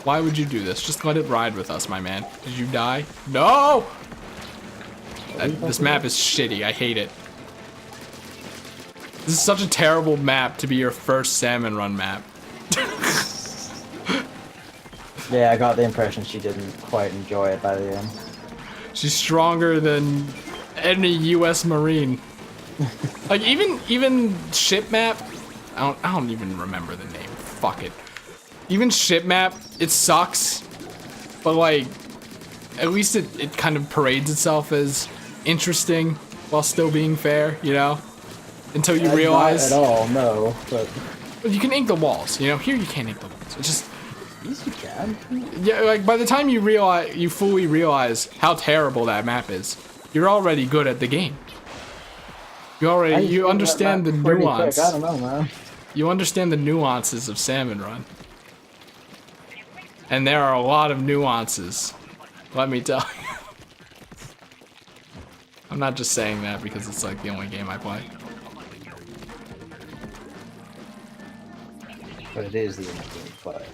Why would you do this? Just let it ride with us, my man. Did you die? No! This map is shitty. I hate it. This is such a terrible map to be your first Salmon run map. Yeah, I got the impression she didn't quite enjoy it by the end. She's stronger than any U.S. Marine. Like even ship map, I don't even remember the name. Fuck it. Even ship map, it sucks, but like at least it kind of parades itself as interesting while still being fair, you know? Until you realize. Not at all, no. But you can ink the walls, you know. Here you can't ink the walls. It's just. Yes, you can. Yeah, like by the time you fully realize how terrible that map is, you're already good at the game. You understand the nuance. I don't know, man. You understand the nuances of Salmon Run. And there are a lot of nuances, let me tell you. I'm not just saying that because it's like the only game I play. But it is the only game you play.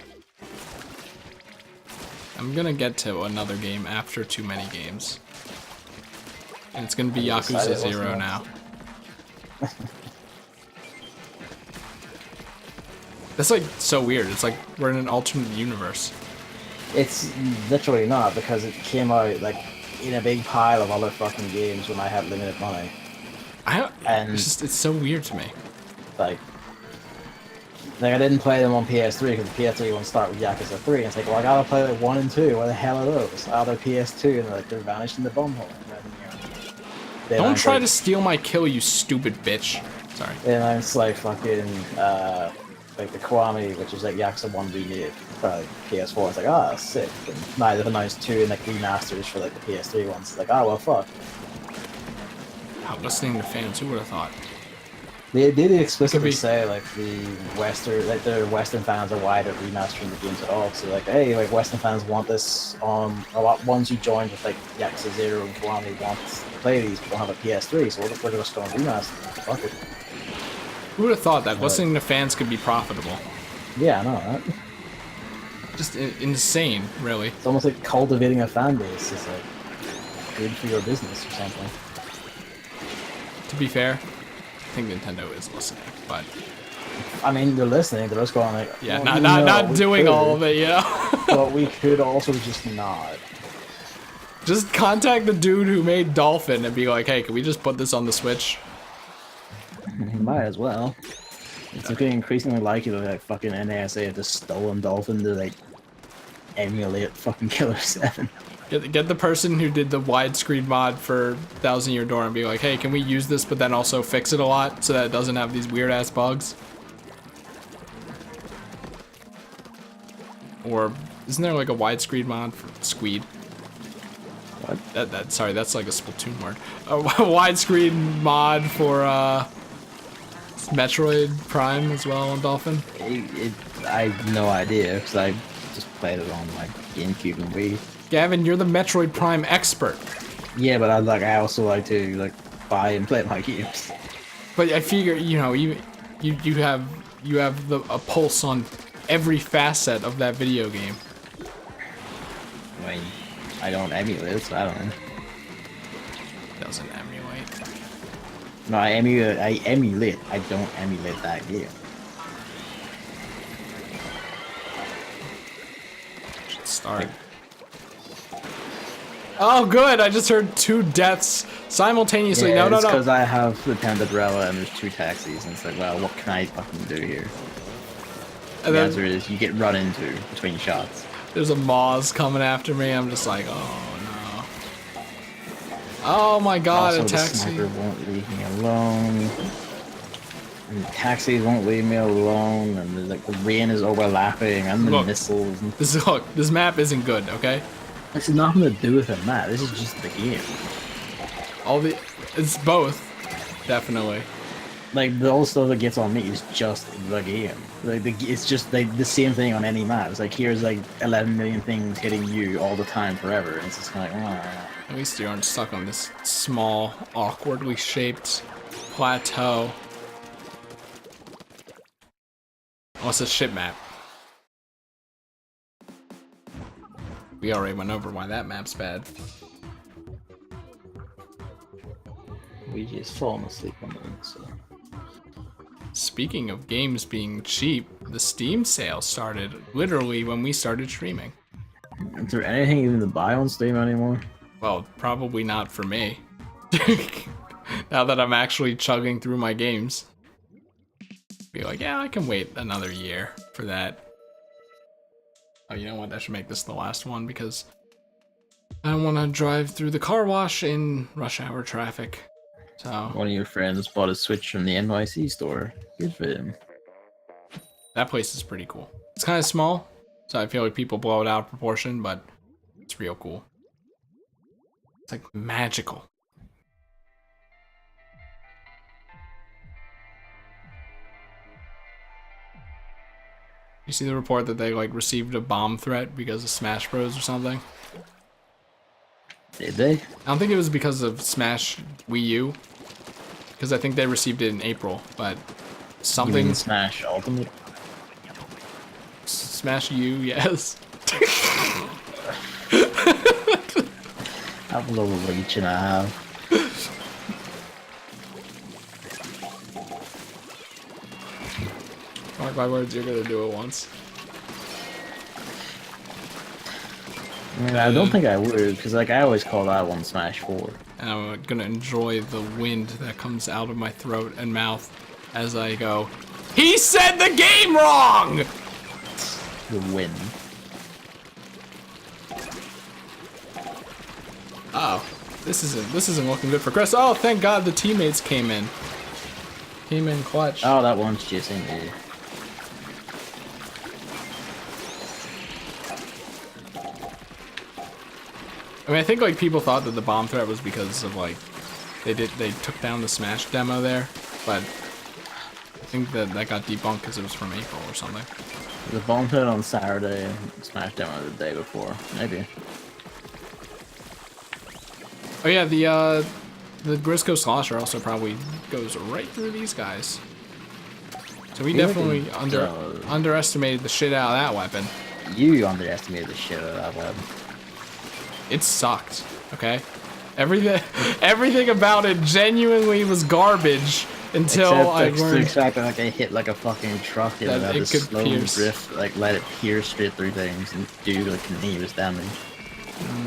I'm gonna get to another game after TooManyGames. And it's gonna be Yakuza Zero now. That's like so weird. It's like we're in an alternate universe. It's literally not, because it came out like in a big pile of other fucking games when I had limited money. And it's so weird to me. like I didn't play them on PS3 because the PS3 ones start with Yakuza 3, and it's like, well, I gotta play like 1 and 2. Where the hell are those? Oh, they're PS2, and like they're vanished in the bumhole. Don't try to steal my kill, you stupid bitch. Sorry. And it's like fucking like the Kiwami, which is like Yakuza 1 remake for like PS4. It's like, ah, oh, sick. And now they've announced 2 and like remasters for like the PS3 ones. It's like, oh well, fuck. Wow, listening to fans, who would have thought? They did explicitly say like the Western fans are why they're remastering the games at all. So like, hey, like Western fans want this on a lot. Ones who joined with like Yakuza Zero and Kiwami want to play these, but don't have a PS3, so we're just going to remaster them. Fuck it. Who would have thought that listening to fans could be profitable? Yeah, I know, right? Just insane, really. It's almost like cultivating a fan base. It's like good for your business or something. To be fair, I think Nintendo is listening, but I mean, they're listening. They're just going like, yeah, well, not doing all of it, you know. But we could also just not. Just contact the dude who made Dolphin and be like, hey, can we just put this on the Switch? You might as well. It's looking increasingly likely that like fucking NASA have just stolen Dolphin to like emulate fucking Killer 7. Get the person who did the widescreen mod for Thousand Year Door and be like, hey, can we use this but then also fix it a lot so that it doesn't have these weird ass bugs? Or isn't there like a widescreen mod for Squeed? What? Sorry, that's like a Splatoon word. A widescreen mod for Metroid Prime as well on Dolphin. I have no idea because I just played it on like GameCube and Wii. Gavin, you're the Metroid Prime expert. Yeah, but I also like to like buy and play my games. But I figure, you know, you have a pulse on every facet of that video game. I mean, I don't emulate it, so I don't know. Doesn't emulate. No, I emulate. I don't emulate that game. Should start. Oh, good! I just heard 2 deaths simultaneously. Yeah, no. It's because I have Lieutenant Umbrella and there's 2 taxis, and it's like, well, what can I fucking do here? And the answer is you get run into between shots. There's a Moz coming after me. I'm just like, oh no. Oh my god, also, a taxi. The sniper won't leave me alone. And the taxis won't leave me alone. And like the rain is overlapping. And the missiles. And... This map isn't good, okay? This has nothing to do with the map. This is just the game. It's both, definitely. Like the old stuff that gets on me is just the game. Like it's just like the same thing on any map. It's like here's like 11 million things hitting you all the time forever, and it's just kind of like, oh. At least you aren't stuck on this small, awkwardly shaped plateau. Oh, it's a ship map. We already went over why that map's bad. We just fallen asleep on it, so. Speaking of games being cheap, the Steam sale started literally when we started streaming. Is there anything even to buy on Steam anymore? Well, probably not for me. Now that I'm actually chugging through my games. Be like, yeah, I can wait another year for that. Oh, you know what? I should make this the last one because I don't want to drive through the car wash in rush hour traffic. So one of your friends bought a Switch from the NYC store. Good for him. That place is pretty cool. It's kind of small, so I feel like people blow it out of proportion, but it's real cool. It's like magical. You see the report that they like received a bomb threat because of Smash Bros or something? Did they? I don't think it was because of Smash Wii U, because I think they received it in April, but something... You mean Smash Ultimate? Smash U, yes. That was over reach and a half. Mark my words, you're gonna do it once. I don't think I would, because like I always call that one Smash 4. And I'm gonna enjoy the wind that comes out of my throat and mouth as I go, he said the game wrong! The win. Oh, this isn't looking good for Chris. Oh, thank God the teammates came in. Came in clutch. Oh, that one's just in here. I mean, I think like people thought that the bomb threat was because of like they took down the Smash demo there, but I think that got debunked because it was from April or something. The bomb threat on Saturday and Smash demo the day before, maybe. Oh yeah, the Grisco Slosher also probably goes right through these guys. So we definitely underestimated the shit out of that weapon. You underestimated the shit out of that weapon. It sucked, everything about it genuinely was garbage until I learned except like I hit like a fucking truck and that I it could slow pierce. drift, like let it pierce straight through things and do like continuous damage.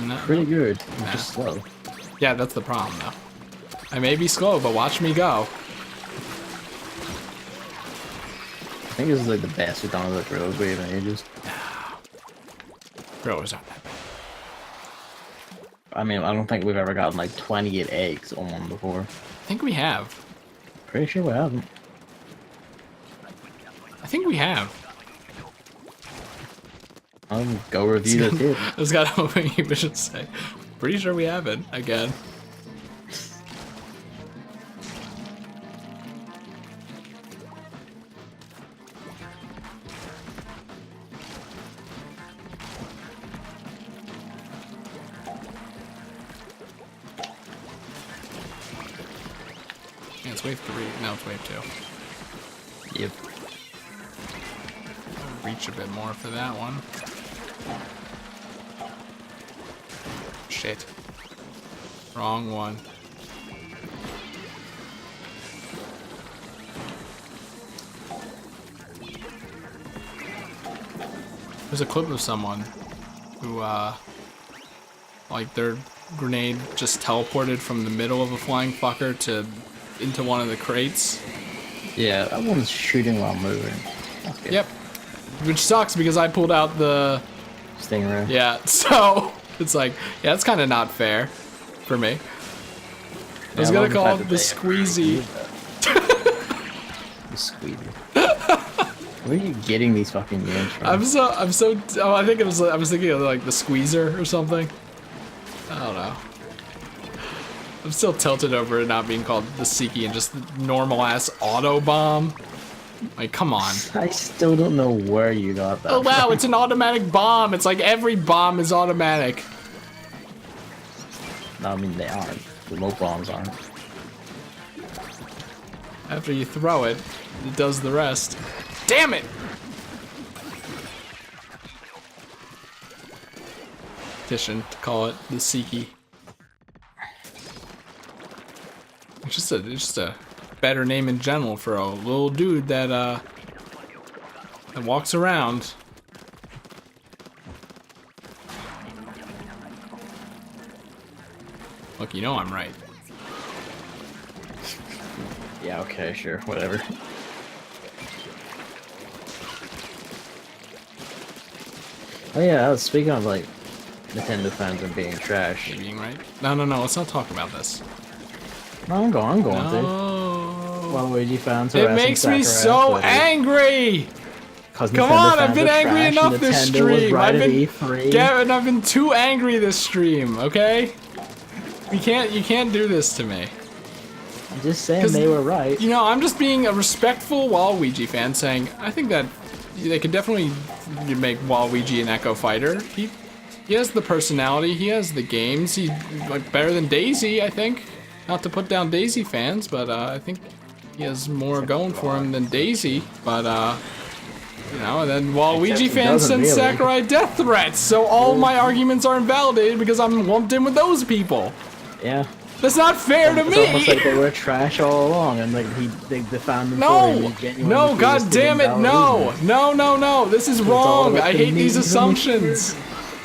No. Pretty good, just slow. Yeah, that's the problem though. I may be slow, but watch me go. I think this is like the best we've done with the Rose Wave in ages. Growers aren't that bad. I mean, I don't think we've ever gotten like 28 eggs on one before. I think we have. Pretty sure we haven't. I think we have. I'll go review the tip. I was kind of hoping you should say. Pretty sure we haven't again. Yeah, it's wave 3. Now it's wave 2. Yep. Reach a bit more for that one. Shit. Wrong one. There's a clip of someone who, like their grenade just teleported from the middle of a flying fucker into one of the crates. Yeah, that one's shooting while moving. Okay. Yep. Which sucks because I pulled out the Stingray. Yeah, so it's like, yeah, it's kind of not fair for me. I was gonna call it the squeezy. The squeezy. Where are you getting these fucking games from? I think I was thinking of like the squeezer or something. I don't know. I'm still tilted over it not being called the Siki and just the normal ass auto bomb. Like, come on. I still don't know where you got that. Oh wow, it's an automatic bomb. It's like every bomb is automatic. No, I mean they aren't. Remote bombs aren't. After you throw it, it does the rest. Damn it! Petition to call it the Siki. It's just a better name in general for a little dude that walks around. Look, you know I'm right. Yeah, okay, sure, whatever. Oh yeah, speaking of like Nintendo fans and being trash. Being right? No, let's not talk about this. No, I'm going to. No. Waluigi fans It makes me so angry! Come on, I've been angry enough this stream. Gavin, I've been too angry this stream, okay? You can't do this to me. I'm just saying they were right. You know, I'm just being a respectful Waluigi fan saying, I think that they could definitely make Waluigi an Echo Fighter. He has the personality, he has the games, he's like better than Daisy, I think. Not to put down Daisy fans, but I think he has more going for him than Daisy. But you know, and then Waluigi fans send Sakurai death threats, so all my arguments are invalidated because I'm lumped in with those people. Yeah. That's not fair to me. It's almost like they were trash all along, and like they found them. No, god damn it, no. This is wrong. I hate these assumptions.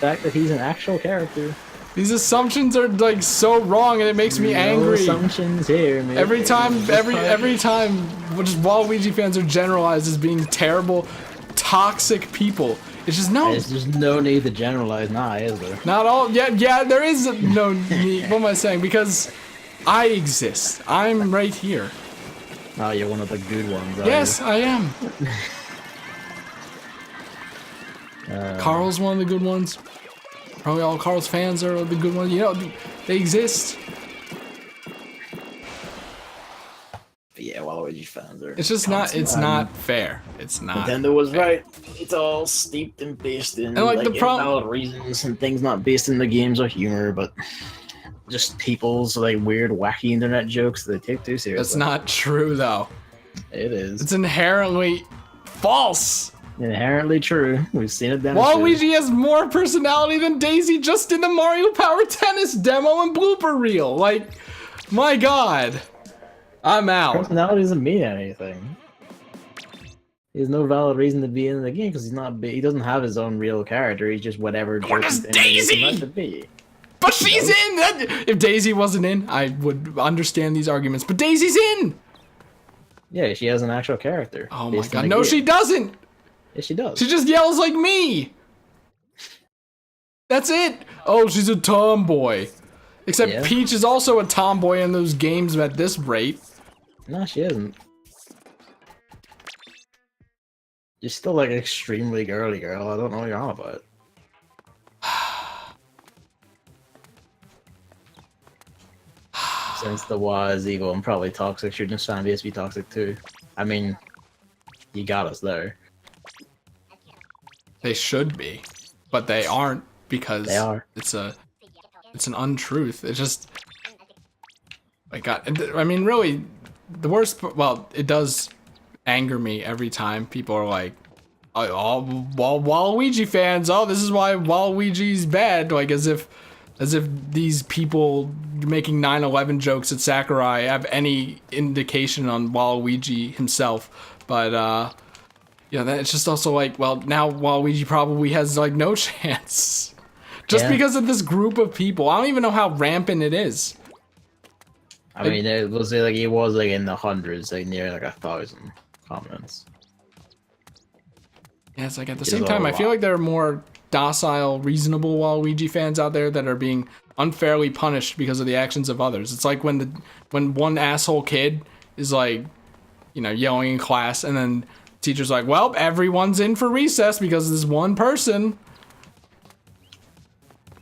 fact that he's an actual character. These assumptions are like so wrong, and it makes me angry. No assumptions here, man. Every time, just Waluigi fans are generalized as being terrible, toxic people. It's just no. There's no need to generalize, is there? Not all. Yeah. There is no need. What am I saying? Because I exist. I'm right here. Oh, you're one of the good ones. Yes, I am. Carl's one of the good ones. Probably all Carl's fans are the good ones. You know, they exist. Yeah, Waluigi fans are. It's just not. It's not fair. It's not. Nintendo was fair. right. It's all steeped and based in And, like, the invalid reasons and things not based in the games or humor, but just people's like weird, wacky internet jokes they take too seriously. That's not true, though. It is. It's inherently false. Inherently true. We've seen it Waluigi demonstrated. has more personality than Daisy just in the Mario Power Tennis demo and blooper reel. Like, my God. I'm out. Personality doesn't mean anything. He has no valid reason to be in the game because he's not. He doesn't have his own real character. He's just whatever. What does Daisy? To be. But she's in. If Daisy wasn't in, I would understand these arguments. But Daisy's in. Yeah, she has an actual character. Oh my God! No, she doesn't. Yes, she does. She just yells like me. That's it. Oh, she's a tomboy. Except Peach is also a tomboy in those games at this rate. No, she isn't. You're still like extremely girly girl. I don't know what you're on about. Since the wise eagle, I'm probably toxic. Shouldn't fan base be toxic too? I mean, you got us there. They should be, but they aren't because they are. It's an untruth. It's just, my God. I mean, really, the worst. Well, it does anger me every time people are like, "Oh, Waluigi fans. Oh, this is why Waluigi's bad." Like as if these people making 9/11 jokes at Sakurai have any indication on Waluigi himself. But you know, it's just also like, well, now Waluigi probably has like no chance. Just because of this group of people. I don't even know how rampant it is. I mean, it was like in the hundreds, like near like 1,000 comments. Yeah, it's like at the same time, I feel like there are more docile, reasonable Waluigi fans out there that are being unfairly punished because of the actions of others. It's like when one asshole kid is like, you know, yelling in class, and then teacher's like, well, everyone's in for recess because of this one person.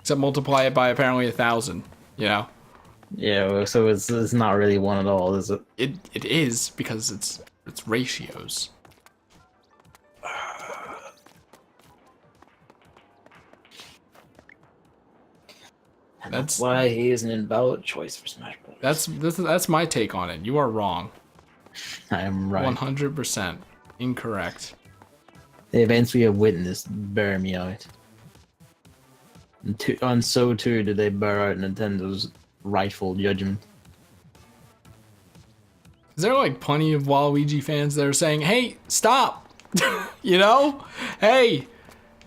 Except multiply it by apparently 1,000, you know? Yeah, so it's not really one at all, is it? It is, because it's ratios. That's why he is an invalid choice for Smash Bros. That's my take on it. You are wrong. I am right. 100% incorrect. The events we have witnessed bear me out. And so too did they bear out Nintendo's rightful judgment. Is there like plenty of Waluigi fans that are saying, hey, stop? You know? Hey,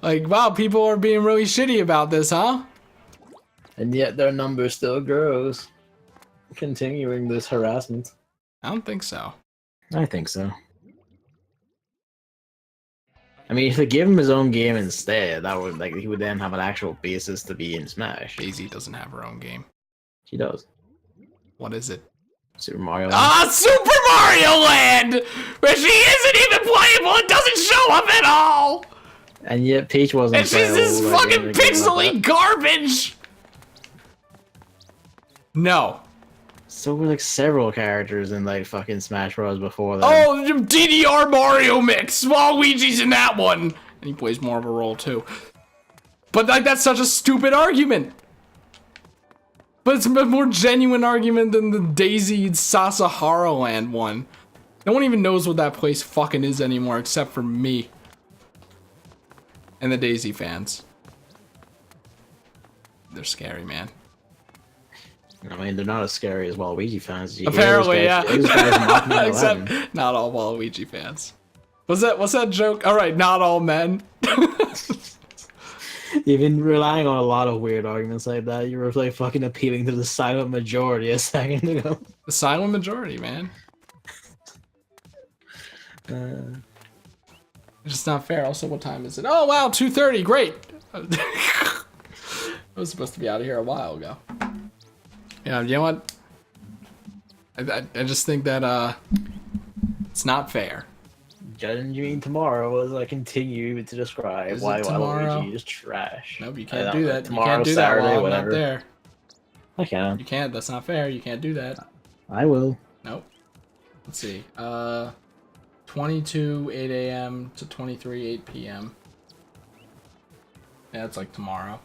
like, wow, people are being really shitty about this, huh? And yet their number still grows, continuing this harassment. I don't think so. I think so. I mean, if they give him his own game instead, that would he would then have an actual basis to be in Smash. Daisy doesn't have her own game. She does. What is it? Super Mario Land. Ah, Super Mario Land! Where she isn't even playable, it doesn't show up at all! And yet Peach wasn't. And she's this fucking pixely garbage! No. So were like several characters in like fucking Smash Bros. Before that. Oh, DDR Mario mix! Waluigi's in that one! And he plays more of a role too. But like, that's such a stupid argument! But it's a more genuine argument than the Daisy Sasahara Land one. No one even knows what that place fucking is anymore except for me. And the Daisy fans. They're scary, man. I mean, they're not as scary as Waluigi fans. Apparently, yeah. Except not all Waluigi fans. What's that joke? All right, not all men. You've been relying on a lot of weird arguments like that. You were like fucking appealing to the silent majority a second ago. The silent majority, man. It's just not fair. Also, what time is it? Oh wow, 2:30. Great. I was supposed to be out of here a while ago. Yeah, you know what? I just think that it's not fair. Judging you mean tomorrow as I continue to describe Is why it tomorrow? Waluigi is trash. Nope, you can't do that. Tomorrow, you can't do Saturday, that while whatever. I'm not there. I can. You can't. That's not fair. You can't do that. I will. Nope. Let's see. 22 8 a.m. to 23 8 p.m. Yeah, it's like tomorrow.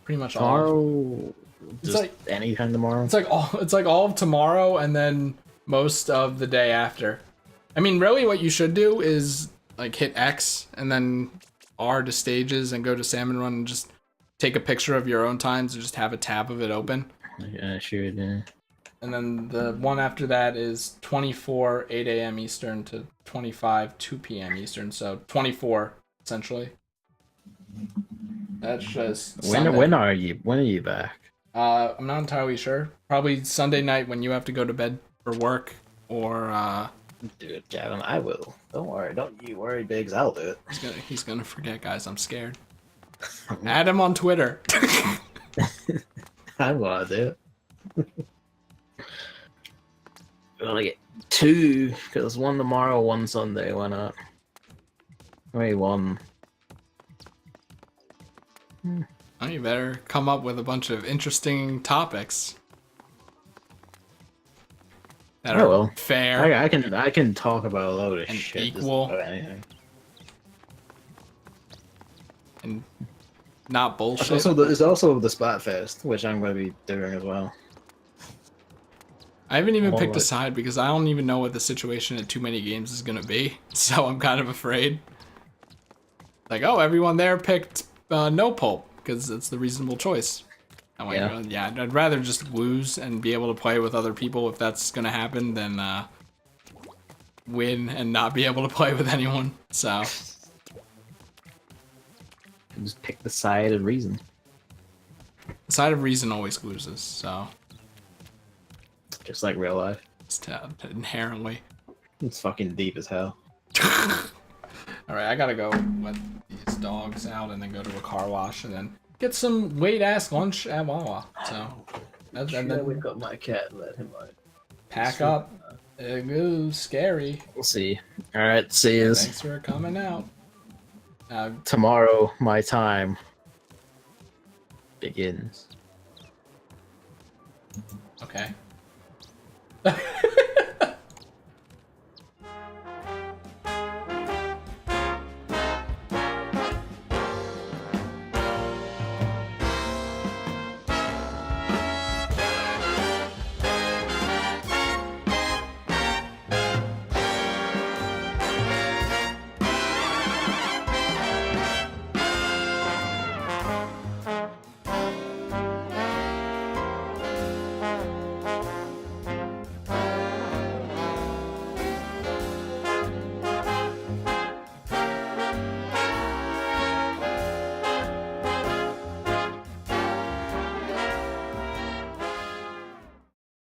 Pretty much all. Tomorrow. Just like anytime tomorrow. It's like all of tomorrow and then most of the day after. I mean, really, what you should do is like hit X and then R to stages and go to Salmon Run and just take a picture of your own times and just have a tab of it open. Yeah, sure. Yeah. And then the one after that is 24 8 a.m. Eastern to 25 2 p.m. Eastern, so 24 essentially. That's just Sunday. When are you back? I'm not entirely sure. Probably Sunday night when you have to go to bed for work, or Dude, Gavin, I will. Don't worry. Don't you worry, Biggs. I'll do it. he's gonna forget, guys. I'm scared. Add him on Twitter. I want to do it. We're gonna get 2 because one tomorrow, one Sunday. Why not? Maybe 1. Oh, you better come up with a bunch of interesting topics that are fair. I can talk about a load of and shit. Equal. Just about anything. And not bullshit. There's also the Splatfest, which I'm going to be doing as well. I haven't even picked a side because I don't even know what the situation at TooManyGames is going to be. So I'm kind of afraid. Like, oh, everyone there picked no pulp because it's the reasonable choice. I'm like, yeah, I'd rather just lose and be able to play with other people if that's going to happen than win and not be able to play with anyone. So just pick the side of reason. The side of reason always loses, so. Just like real life. It's inherently. It's fucking deep as hell. Alright, I gotta go let these dogs out and then go to a car wash and then get some late-ass lunch at Wawa. So, and then wake up my cat and let him out. Pack up. Ooh, scary. We'll see. Alright, see you. Thanks for coming out. Tomorrow, my time begins. Okay.